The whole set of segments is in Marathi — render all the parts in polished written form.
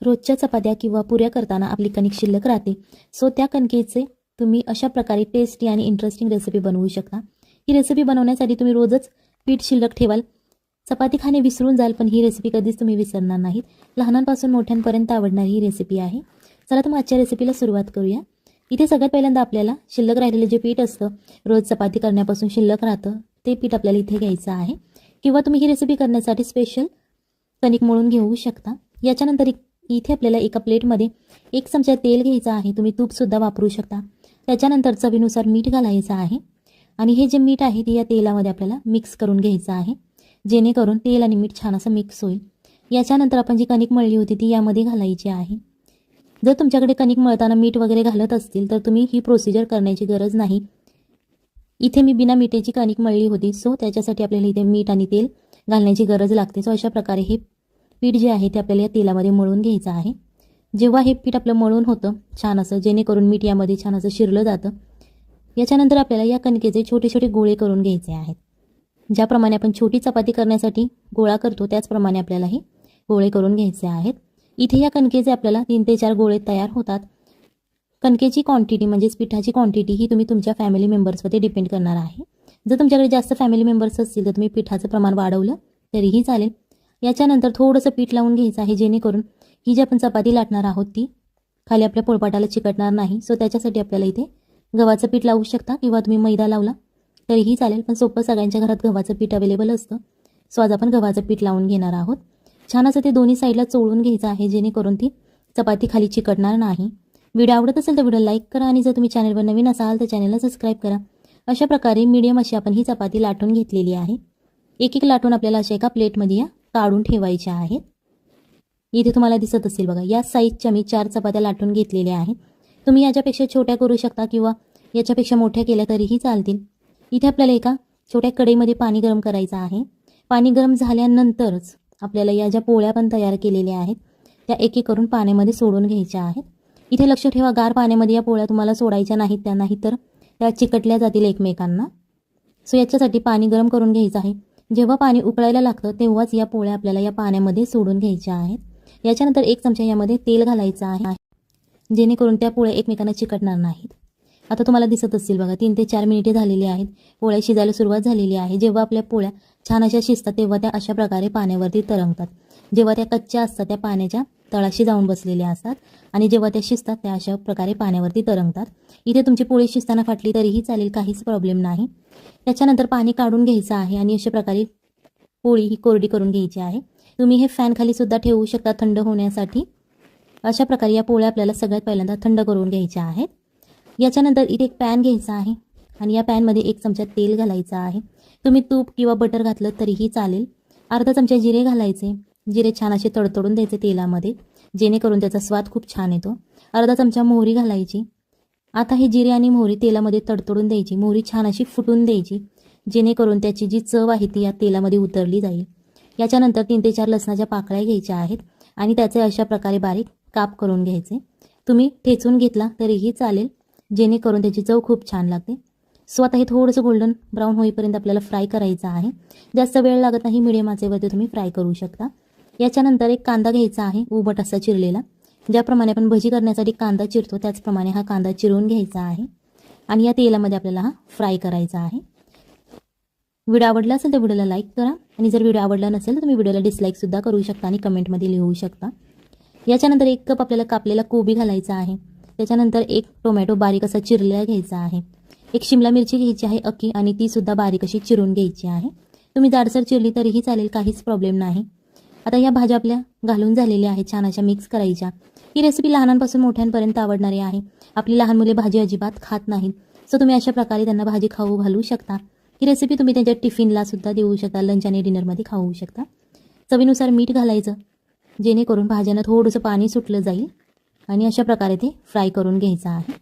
रोजच्या चपात्या किंवा पुऱ्या करताना आपली कणिक शिल्लक राहते. सो त्या कणकेचे तुम्ही अशा प्रकारे टेस्टी आणि इंटरेस्टिंग रेसिपी बनवू शकता. ही रेसिपी बनवण्यासाठी तुम्ही रोजच पीठ शिल्लक ठेवाल. चपाती खाणे विसरून जाल, पण ही रेसिपी कधीच तुम्ही विसरणार नाहीत. लहानांपासून मोठ्यांपर्यंत आवडणारी ही रेसिपी आहे. चला तर मग आजच्या रेसिपीला सुरुवात करूया. इथे सगळ्यात पहिल्यांदा आपल्याला शिल्लक राहिलेले जे पीठ असतं, रोज चपाती करण्यापासून शिल्लक राहतं, ते पीठ आपल्याला इथे घ्यायचं आहे. किंवा तुम्ही ही रेसिपी करण्यासाठी स्पेशल कणिक मळून घेऊ शकता. याच्यानंतर इथे आपल्याला एका प्लेटमध्ये 1 चमचा तेल घ्यायचं आहे. तुम्ही तूपसुद्धा वापरू शकता. त्याच्यानंतर चवीनुसार मीठ घालायचं आहे आणि हे जे मीठ आहे ते या तेलामध्ये आपल्याला मिक्स करून घ्यायचं आहे, जेणेकरून तेल आणि मीठ छान असं मिक्स होईल. याच्यानंतर आपण जी कणिक मळली होती ती यामध्ये घालायची आहे. जर तुमच्याकडे कणिक मळताना मीठ वगैरे घालत असतील तर तुम्ही ही प्रोसिजर करण्याची गरज नाही. इथे मी बिना मिठाची कणिक मळली होती, सो त्याच्यासाठी आपल्याला इथे मीठ आणि तेल घालण्याची गरज लागते. सो अशा प्रकारे हे पीठ जे आहे ते आपल्याला या तेलामध्ये मळून घ्यायचं आहे. जेव्हा हे पीठ आपलं मळून होतं छान असं, जेणेकरून मीठ यामध्ये छान असं शिरलं जातं. याच्यानंतर आपल्याला या कणकेचे छोटे छोटे गोळे करून घ्यायचे आहेत. ज्याप्रमाणे आपण छोटी चपाती करण्यासाठी गोळा करतो त्याचप्रमाणे आपल्याला हे गोळे करून घ्यायचे आहेत. इथे या कणकेचे आपल्याला 3 ते 4 गोळे तयार होतात. कणकेची क्वांटिटी म्हणजेच पिठाची क्वांटिटी ही तुम्ही तुमच्या फॅमिली मेंबर्सवरती डिपेंड करणार आहे. जर तुमच्याकडे जास्त फॅमिली मेंबर्स असतील तर तुम्ही पिठाचं प्रमाण वाढवलं तरीही चालेल. याच्यानंतर थोडंसं पीठ लावून घ्यायचं आहे, जेणेकरून ही जी आपण चपाती लाटणार आहोत ती खाली आपल्या पोळपाटाला चिकटणार नाही. सो त्याच्यासाठी आपल्याला इथे गव्हाचं पीठ लावू शकता किंवा तुम्ही मैदा लावला तरीही चालेल, पण सोपं सगळ्यांच्या घरात गव्हाचं पीठ अवेलेबल असतं. सो आज आपण गव्हाचं पीठ लावून घेणार आहोत. छान असं ते दोन्ही साईडला चोळून घ्यायचं आहे, जेणेकरून ती चपाती खाली चिकटणार नाही. व्हिडिओ आवडत असेल तर व्हिडिओ लाईक करा आणि जर तुम्ही चॅनलवर नवीन असाल तर चॅनलला सबस्क्राईब करा. अशा प्रकारे मीडियम अशी आपण ही चपाती लाटून घेतलेली आहे. एक एक लाटून आपल्याला अशा एका प्लेटमध्ये या काढून ठेवायच्या आहेत. इथे तुम्हाला दिसत असेल बघा, या साईजच्या मी 4 चपात्या लाटून घेतलेल्या आहेत. तुम्ही याच्यापेक्षा छोट्या करू शकता किंवा याच्यापेक्षा मोठ्या केल्या तरीही चालतील. इथे आपल्याला एका छोट्या कढईमध्ये पाणी गरम करायचं आहे. पाणी गरम झाल्यानंतरच आपल्याला या ज्या पोळ्या पण तयार केलेल्या आहेत त्या एक एक करून पाण्यामध्ये सोडून घ्यायच्या आहेत. इथे लक्ष ठेवा, गार पाण्यामध्ये या पोळ्या तुम्हाला सोडायच्या नाहीत, त्या नाहीतर त्या चिकटल्या जातील एकमेकांना. सो याच्यासाठी पाणी गरम करून घ्यायचं आहे. जेव्हा पाणी उकळायला लागतं तेव्हाच या पोळ्या आपल्याला या पाण्यामध्ये सोडून घ्यायच्या आहेत. याच्यानंतर 1 चमचा यामध्ये तेल घालायचं आहे, जेणेकरून त्या पोळ्या एकमेकांना चिकटणार नाहीत. आता तुम्हाला दिसत असेल बघा, 3 ते 4 मिनिटे झालेली आहेत. पोळ्या शिजायला सुरुवात झालेली आहे. जेव्हा आपल्या पोळ्या छान अशा शिजतात तेव्हा त्या अशा प्रकारे पाण्यावरती तरंगतात. जेव्हा त्या कच्च्या असतात त्या पाण्याच्या तळाशी जाऊन बसलेल्या असतात आणि जेव्हा त्या शिजतात त्या अशा प्रकारे पाण्यावरती तरंगतात. इथे तुमची पोळी शिजताना फाटली तरीही चालेल, काहीच प्रॉब्लेम नाही. त्याच्यानंतर पाणी काढून घ्यायचं आहे आणि अशा प्रकारे पोळी ही कोरडी करून घ्यायची आहे. तुम्ही हे फॅन खाली सुद्धा ठेवू शकता थंड होण्यासाठी. अशा प्रकारे या पोळ्या आपल्याला सगळ्यात पहिल्यांदा थंड करून घ्यायच्या आहेत. याच्यानंतर इथे एक पॅन घ्यायचा आहे आणि या पॅनमध्ये 1 चमचा तेल घालायचं आहे. तुम्ही तूप किंवा बटर घातलं तरीही चालेल. अर्धा चमचा जिरे घालायचे. जिरे छान असे तडतडून द्यायचे तेलामध्ये, जेणेकरून त्याचा स्वाद खूप छान येतो. अर्धा चमचा मोहरी घालायची. आता हे जिरे आणि मोहरी तेलामध्ये तडतडून द्यायची. मोहरी छान अशी फुटून द्यायची, जेणेकरून त्याची जी चव आहे ती या तेलामध्ये उतरली जाईल. याच्यानंतर 3 ते 4 लसणाच्या पाकळ्या घ्यायच्या आहेत आणि त्याचे अशा प्रकारे बारीक काप करून घ्यायचे. तुम्ही ठेचून घेतला तरीही चालेल, जेणेकरून त्याची चव खूप छान लागते. सो आता हे थोडंसं गोल्डन ब्राऊन होईपर्यंत आपल्याला फ्राय करायचं आहे. जास्त वेळ लागत नाही, मिडियम आचेवरती तुम्ही फ्राय करू शकता. याच्यानंतर एक कांदा घ्यायचा आहे, उभट असा चिरलेला. ज्याप्रमाणे आपण भजी करण्यासाठी कांदा चिरतो त्याचप्रमाणे हा कांदा चिरून घ्यायचा आहे आणि या तेलामध्ये आपल्याला हा फ्राय करायचा आहे. व्हिडिओ आवडला असेल तर व्हिडिओला लाईक करा आणि जर व्हिडिओ आवडला नसेल तर तुम्ही व्हिडिओला डिसलाईकसुद्धा करू शकता आणि कमेंटमध्ये लिहू शकता. याच्यानंतर 1 कप आपल्याला कापलेला कोबी घालायचा आहे. त्याच्यानंतर 1 टोमॅटो बारीक असा चिरलेला घ्यायचा आहे. 1 शिमला मिरची घ्यायची आहे अख्खी आणि ती सुद्धा बारीक अशी चिरून घ्यायची आहे. तुम्ही जाडसर चिरली तरीही चालेल, काहीच प्रॉब्लेम नाही. आता या भाज्या आपल्या घालून झालेल्या आहेत, छान अशा मिक्स करायच्या. ही रेसिपी लहानांपासून मोठ्यांपर्यंत आवडणारी आहे. आपली लहान मुले भाजी अजिबात खात नाहीत, सो तुम्ही अशा प्रकारे त्यांना भाजी खाऊ घालू शकता. ही रेसिपी तुम्ही त्यांच्या टिफिनला सुद्धा देऊ शकता, लंच आणि डिनरमध्ये खाऊ शकता. चवीनुसार मीठ घालायचं, जेणेकरून भाज्यांना थोडंसं पाणी सुटलं जाईल आणि अशा प्रकारे ते फ्राय करून घ्यायचं आहे.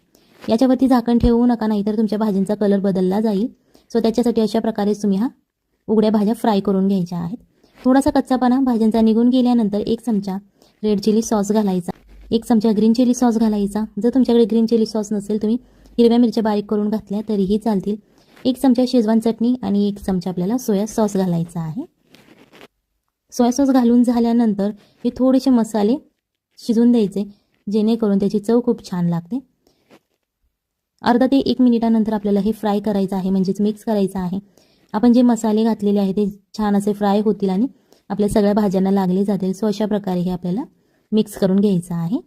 याच्यावरती झाकण ठेवू नका, नाहीतर तुमच्या भाजींचा कलर बदलला जाईल. सो त्याच्यासाठी अशा प्रकारेच तुम्ही उघड्या भाज्या फ्राय करून घ्यायच्या आहेत. थोडासा कच्चापणा भाज्यांचा निघून गेल्यानंतर 1 चमचा रेड चिली सॉस घालायचा, 1 चमचा ग्रीन चिली सॉस घालायचा. जर तुमच्याकडे ग्रीन चिली सॉस नसेल तुम्ही हिरव्या मिरच्या बारीक करून घातल्या तरीही चालतील. 1 चमचा शेजवान चटणी आणि 1 चमचा आपल्याला सोया सॉस घालायचा आहे. सोया सॉस घालून झाल्यानंतर हे थोडेसे मसाले शिजून द्यायचे, जेणेकरून त्याची चव खूप छान लागते. अर्धा ते 1 मिनिटानंतर आपल्याला हे फ्राय करायचं आहे, म्हणजेच मिक्स करायचं आहे. आपण जे मसाले घातलेले आहे ते छान असे फ्राय होतील आणि आपल्या सगळ्या भाज्यांना लागले जातील. सो अशा प्रकारे हे आपल्याला मिक्स करून घ्यायचं आहे.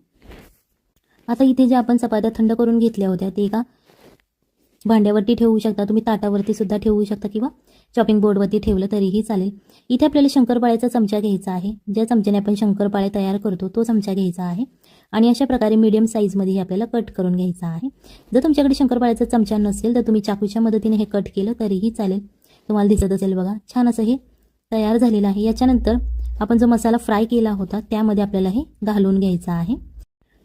आता इथे जे आपण चपात्या थंड करून घेतल्या होत्या ते एका भांड्यावरती ठेवू शकता, तुम्ही ताटावरती सुद्धा ठेवू शकता किंवा चॉपिंग बोर्डवरती ठेवलं तरीही चालेल. इथे आपल्याला शंकरपाळ्याचा चमचा घ्यायचा आहे. ज्या चमच्याने आपण शंकरपाळे तयार करतो तो चमचा घ्यायचा आहे आणि अशा प्रकारे मीडियम साईजमध्ये हे आपल्याला कट करून घ्यायचं आहे. जर तुमच्याकडे शंकरपाळ्याचा चमचा नसेल तर तुम्ही चाकूच्या मदतीने हे कट केलं तरीही चालेल. तुम्हाला दिसत असेल बघा, छान असं हे तयार झालेलं आहे. याच्यानंतर आपण जो मसाला फ्राय केला होता त्यामध्ये आपल्याला हे घालून घ्यायचं आहे.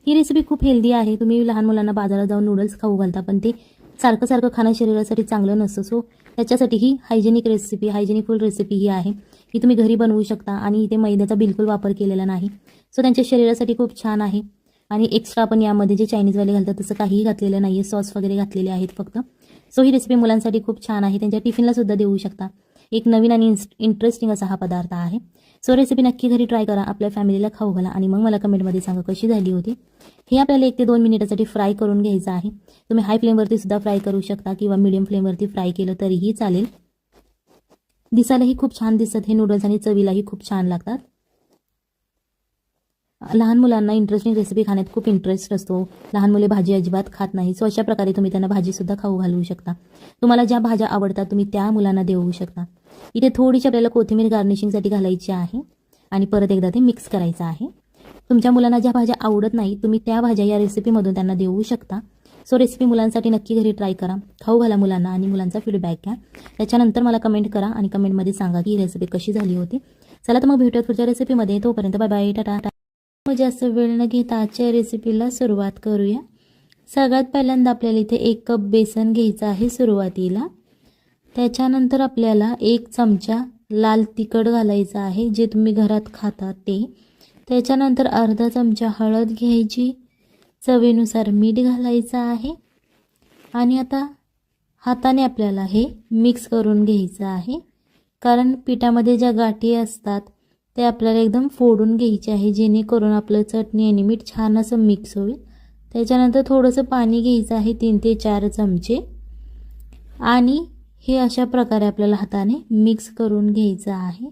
ही रेसिपी खूप हेल्दी आहे. तुम्ही लहान मुलांना बाजारात जाऊन नूडल्स खाऊ घालता, पण ते सारखं सारखं खाणं शरीरासाठी चांगलं नसतं. सो त्याच्यासाठी ही हायजेनिकफुल रेसिपी ही आहे. ही तुम्ही घरी बनवू शकता आणि इथे मैद्याचा बिलकुल वापर केलेला नाही. सो त्यांच्या शरीरासाठी खूप छान आहे. आणि एक्स्ट्रा आपण यामध्ये जे चायनीजवाले घालतात तसं काहीही घातलेलं नाही आहे, सॉस वगैरे घातलेले आहेत फक्त. सो ही रेसिपी मुलांसाठी खूप छान आहे, त्यांच्या टिफिनला सुद्धा देऊ शकता. एक नवीन आणि इंटरेस्टिंग असा हा पदार्थ आहे. सो रेसिपी नक्की घरी ट्राय करा, आपल्या फॅमिलीला खाऊ घाला आणि मग मला कमेंटमध्ये सांगा कशी झाली होती. हे आपल्याला 1 ते 2 मिनिटासाठी फ्राय करून घ्यायचं आहे. तुम्ही हाय फ्लेमवरती सुद्धा फ्राय करू शकता किंवा मीडियम फ्लेमवरती फ्राय केलं तरीही चालेल. दिसायलाही खूप छान दिसतात हे नूडल्स आणि चवीलाही खूप छान लागतात. लहान मुलांना इंटरेस्टिंग रेसिपी खाण्यात खूप इंटरेस्ट असतो. लहान मुले भाजी अजिबात खात नाही. सो अशा प्रकारे तुम्ही त्यांना भाजीसुद्धा खाऊ घालू शकता. तुम्हाला ज्या भाज्या आवडतात तुम्ही त्या मुलांना देऊ शकता. इथे थोडीशी आपल्याला कोथिंबीर गार्निशिंगसाठी घालायची आहे आणि परत एकदा ते मिक्स करायचं आहे. तुमच्या मुलांना ज्या भाज्या आवडत नाही तुम्ही त्या भाज्या या रेसिपीमधून त्यांना देऊ शकता. सो रेसिपी मुलांसाठी नक्की घरी ट्राय करा, खाऊ घाला मुलांना आणि मुलांचा फीडबॅक घ्या. त्याच्यानंतर मला कमेंट करा आणि कमेंटमध्ये सांगा की ही रेसिपी कशी झाली होती. चला तर मग भेटूयात पुढच्या रेसिपीमध्ये. तोपर्यंत बाय बाय, टाटा. जास्त वेळ न घेता आजच्या रेसिपीला सुरुवात करूया. सगळ्यात पहिल्यांदा आपल्याला इथे 1 कप बेसन घ्यायचं आहे सुरुवातीला. त्याच्यानंतर आपल्याला 1 चमचा लाल तिखट घालायचं आहे, जे तुम्ही घरात खाता ते. त्याच्यानंतर अर्धा चमचा हळद घ्यायची, चवीनुसार मीठ घालायचं आहे आणि आता हाताने आपल्याला हे मिक्स करून घ्यायचं आहे, कारण पिठामध्ये ज्या गाठी असतात ते आपल्याला एकदम फोडून घ्यायचे आहे, जेणेकरून आपलं चटणी आणि मीठ छान असं मिक्स होईल. त्याच्यानंतर थोडंसं पाणी घ्यायचं आहे, 3 ते 4 चमचे, आणि हे अशा प्रकारे आपल्याला हाताने मिक्स करून घ्यायचं आहे,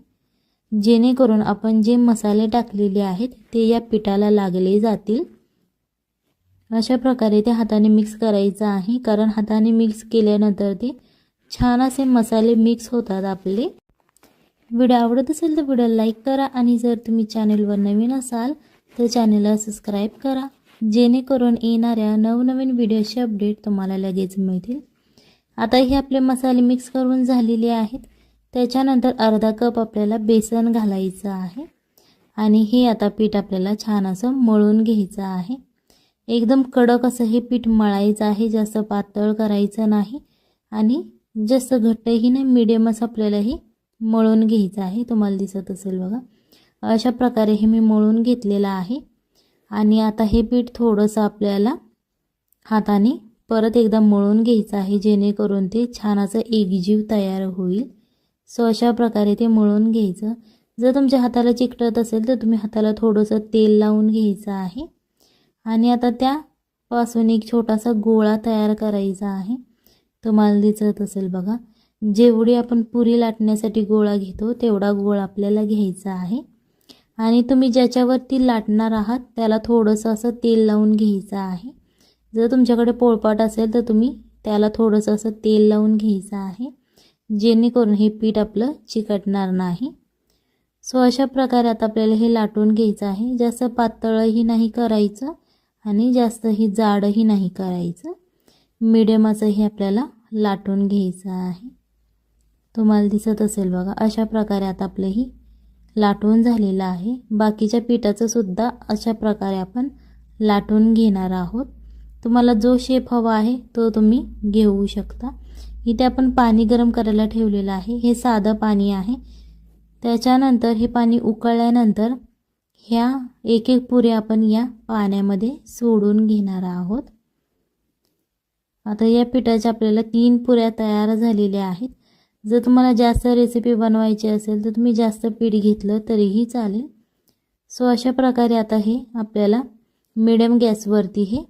जेणेकरून आपण जे मसाले टाकलेले आहेत ते या पिठाला लागले जातील. अशा प्रकारे ते हाताने मिक्स करायचं आहे, कारण हाताने मिक्स केल्यानंतर ते छान असे मसाले मिक्स होतात आपले. व्हिडिओ आवडत असेल तर व्हिडिओला लाईक करा आणि जर तुम्ही चॅनलवर नवीन असाल तर चॅनलला सबस्क्राईब करा, जेणेकरून येणाऱ्या नवनवीन व्हिडिओचे अपडेट तुम्हाला लगेच मिळतील. आता हे आपले मसाले मिक्स करून झालेले आहेत. त्याच्यानंतर अर्धा कप आपल्याला बेसन घालायचं आहे आणि हे आता पीठ आपल्याला छान असं मळून घ्यायचं आहे. एकदम कडक असं हे पीठ मळायचं आहे, जास्त पातळ करायचं नाही आणि जास्त घट्टही नाही, मीडियम असं आपल्याला हे मळून घ्यायचं आहे. तुम्हाला दिसत असेल बघा, अशा प्रकारे हे मी मळून घेतलेलं आहे. आणि आता हे पीठ थोडंसं आपल्याला हाताने परत एकदा मळून घ्यायचं आहे, जेणेकरून ते छान असं एकजीव तयार होईल. सो अशा प्रकारे ते मळून घ्यायचं. जर तुमच्या हाताला चिकटत असेल तर तुम्ही हाताला थोडंसं तेल लावून घ्यायचं आहे आणि आता त्यापासून एक छोटासा गोळा तयार करायचा आहे. तुम्हाला दिसत असेल बघा, जेवढी आपण पुरी लाटण्यासाठी गोळा घेतो तेवढा गोळा आपल्याला घ्यायचा आहे आणि तुम्ही ज्याच्यावरती लाटणार आहात त्याला थोडंसं असं तेल लावून घ्यायचं आहे. जर तुमच्याकडे पोळपाट असेल तर तुम्ही त्याला थोडंसं असं तेल लावून घ्यायचं आहे, जेणेकरून हे पीठ आपलं चिकटणार नाही. सो अशा प्रकारे आता आपल्याला हे लाटून घ्यायचं आहे. जास्त पातळही नाही करायचं आणि जास्तही जाडही नाही करायचं, मीडियम असं हे आपल्याला लाटून घ्यायचं आहे. तुम्हाला दिसत असेल बघा, अशा प्रकारे आता आपलं ही लाटून झालेलं आहे. बाकीच्या पिठाचं सुद्धा अशा प्रकारे आपण लाटून घेणार आहोत. तुम्हाला जो शेप हवा आहे तो तुम्ही घेऊ शकता. इथे आपण पाणी गरम करायला ठेवलेलं आहे, हे साधं पाणी आहे. त्याच्यानंतर हे पाणी उकळल्यानंतर ह्या एक एक पुऱ्या आपण या पाण्यामध्ये सोडून घेणार आहोत. आता या पिठाच्या आपल्याला 3 पुऱ्या तयार झालेल्या आहेत. जर तुम्हाला जास्त रेसिपी बनवायची असेल तर तुम्ही जास्त पीठ घेतलं तरीही चालेल. सो अशा प्रकारे आता हे आपल्याला मिडियम गॅसवरती हे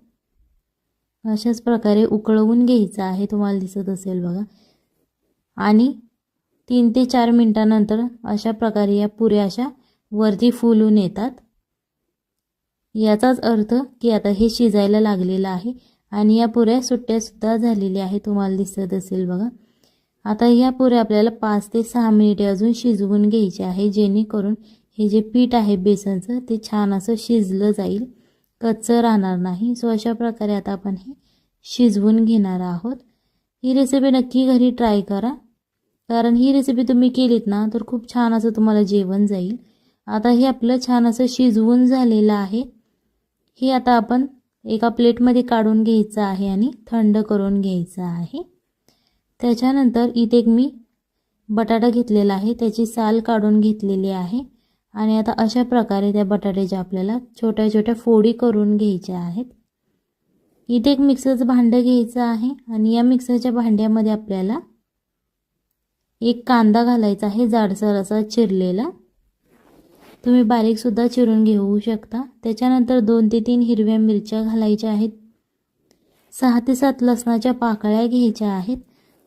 अशाच प्रकारे उकळवून घ्यायचं आहे, तुम्हाला दिसत असेल बघा. आणि 3 ते 4 मिनिटानंतर अशा प्रकारे या पुऱ्या अशा वरती फुलून येतात. याचाच अर्थ की आता हे शिजायला लागलेलं आहे आणि या पुऱ्या सुट्ट्यासुद्धा झालेल्या आहे, तुम्हाला दिसत असेल बघा. आता या पुऱ्या आपल्याला 5 ते 6 मिनिटे अजून शिजवून घ्यायचे आहे, जेणेकरून हे जे पीठ आहे बेसनचं ते छान असं शिजलं जाईल, कच्चं राहणार नाही. सो अशा प्रकारे आता आपण हे शिजवून घेणार आहोत. ही रेसिपी नक्की घरी ट्राय करा, कारण ही रेसिपी तुम्ही केलीत ना तर खूप छान असं तुम्हाला जेवण जाईल. आता हे आपलं छान असं शिजवून झालेलं आहे. हे आता आपण एका प्लेटमध्ये काढून घ्यायचं आहे आणि थंड करून घ्यायचं आहे. त्याच्यानंतर इथे एक मी बटाटा घेतलेला आहे, त्याची साल काढून घेतलेली आहे. आणि आता अशा प्रकारे त्या बटाट्याच्या आपल्याला छोट्या छोट्या फोडी करून घ्यायच्या आहेत. इथे एक मिक्सरचं भांडं घ्यायचं आहे आणि या मिक्सरच्या भांड्यामध्ये आपल्याला एक कांदा घालायचा आहे, जाडसर असा चिरलेला. तुम्ही बारीकसुद्धा चिरून घेऊ शकता. त्याच्यानंतर 2 ते 3 हिरव्या मिरच्या घालायच्या आहेत. 6 ते 7 लसणाच्या पाकळ्या घ्यायच्या आहेत.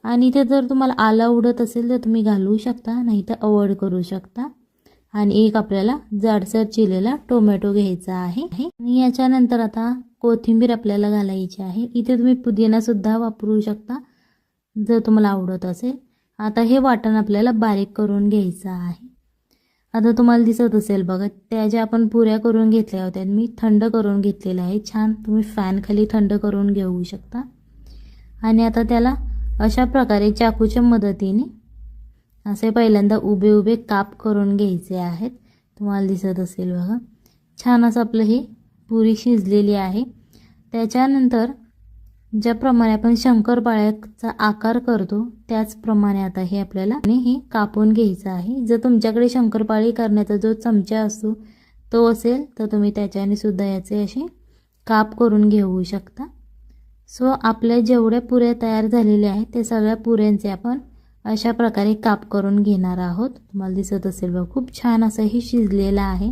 आणि इथे जर तुम्हाला आलं आवडत असेल तर तुम्ही घालू शकता, नाही तर अवॉइड करू शकता. आणि एक आपल्याला जाडसर चिरलेला टोमॅटो घ्यायचा आहे. आणि याच्यानंतर आता कोथिंबीर आपल्याला घालायची आहे. इथे तुम्ही पुदिनासुद्धा वापरू शकता जर तुम्हाला आवडत असेल. आता हे वाटण आपल्याला बारीक करून घ्यायचं आहे. आता तुम्हाला दिसत असेल बघा, त्या ज्या आपण पुऱ्या करून घेतल्या होत्या मी थंड करून घेतलेल्या आहे. छान तुम्ही फॅन खाली थंड करून घेऊ शकता. आणि आता त्याला अशा प्रकारे चाकूच्या मदतीने असे पहिल्यांदा उभे उभे काप करून घ्यायचे आहेत. तुम्हाला दिसत असेल बघा, छान असं आपलं हे पुरी शिजलेली आहे. त्याच्यानंतर ज्याप्रमाणे आपण शंकरपाळ्याचा आकार करतो त्याचप्रमाणे आता हे आपल्याला हे कापून घ्यायचं आहे. जर तुमच्याकडे शंकरपाळी करण्याचा जो चमचा असतो तो असेल तर तुम्ही त्याच्याने सुद्धा याचे असे काप करून घेऊ शकता. सो आपल्या जेवढ्या पुऱ्या तयार झालेल्या आहेत ते सगळ्या पुऱ्यांचे आपण अशा प्रकारे काप करून घेणार आहोत. तुम्हाला दिसत असेल बघा, खूप छान असं हे शिजलेलं आहे.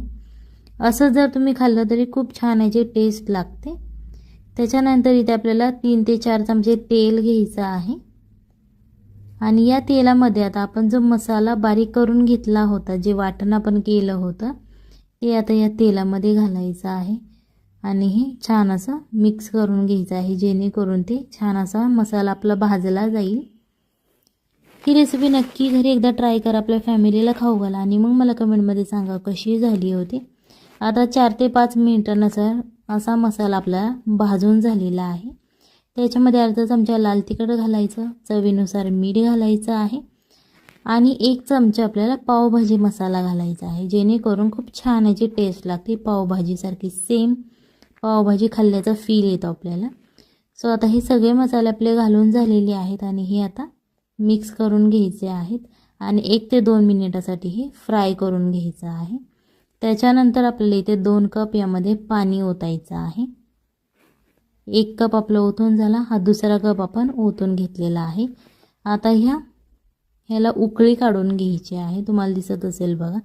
असं जर तुम्ही खाल्लं तरी खूप छान याची टेस्ट लागते. त्याच्यानंतर इथे आपल्याला 3 ते 4 चमचे तेल घ्यायचं आहे. आणि या तेलामध्ये आता आपण जो मसाला बारीक करून घेतला होता, जे वाटण आपण केलं होतं ते आता या तेलामध्ये घालायचं आहे. आणि हे छान असं मिक्स करून घ्यायचं आहे, जेणेकरून ते छान असा मसाला आपला भाजला जाईल. ही रेसिपी नक्की घरी एकदा ट्राय करा, आपल्या फॅमिलीला खाऊ घाला आणि मग मला कमेंटमध्ये सांगा कशी झाली होती. आता 4 ते 5 मिनिटांनंतर असा मसाला आपला भाजून झालेला आहे. त्याच्यामध्ये अर्धा चमचा लाल तिखट घालायचं, चवीनुसार मीठ घालायचं आहे. आणि 1 चमचा आपल्याला पावभाजी मसाला घालायचा आहे, जेणेकरून खूप छान याची टेस्ट लागते. पावभाजीसारखी सेम पावभाजी खाल्ल्याचा फील येतो आपल्याला. सो आता हे सगळे मसाले आपले घालून झालेले आहेत आणि हे आता मिक्स करून घ्यायचे आहेत. आणि 1 ते 2 मिनिटासाठी हे फ्राय करून घ्यायचं आहे. त्याच्यानंतर आपल्याला इथे 2 कप यामध्ये पाणी ओतायचं आहे. 1 कप आपलं ओतून झाला, हा दुसरा कप आपण ओतून घेतलेला आहे. आता ह्याला उकळी काढून घ्यायची आहे. तुम्हाला दिसत असेल बघा,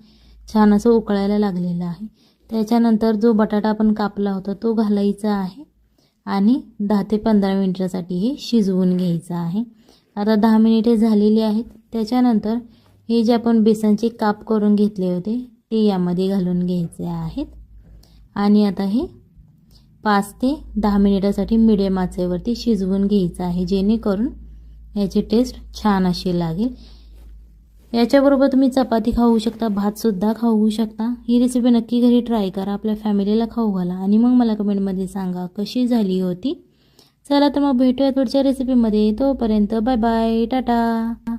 छान असं उकळायला लागलेलं आहे. त्याच्यानंतर जो बटाटा आपण कापला होता तो घालायचा आहे आणि 10 ते 15 मिनिटासाठी हे शिजवून घ्यायचं आहे. आता 10 मिनिटे झालेली आहेत. त्याच्यानंतर हे जे आपण बेसनचे काप करून घेतले होते ते यामध्ये घालून घ्यायचे आहेत. आणि आता हे 5 ते 10 मिनिटासाठी मिडियम आचेवरती शिजवून घ्यायचं आहे, जेणेकरून याची टेस्ट छान अशी लागेल. याच्याबरोबर तुम्ही चपाती खाऊ शकता, भातसुद्धा खाऊ शकता. ही रेसिपी नक्की घरी ट्राय करा, आपल्या फॅमिलीला खाऊ घाला आणि मग मला कमेंटमध्ये सांगा कशी झाली होती. चला तर मग भेटूया पुढच्या रेसिपीमध्ये. तोपर्यंत बाय बाय, टाटा.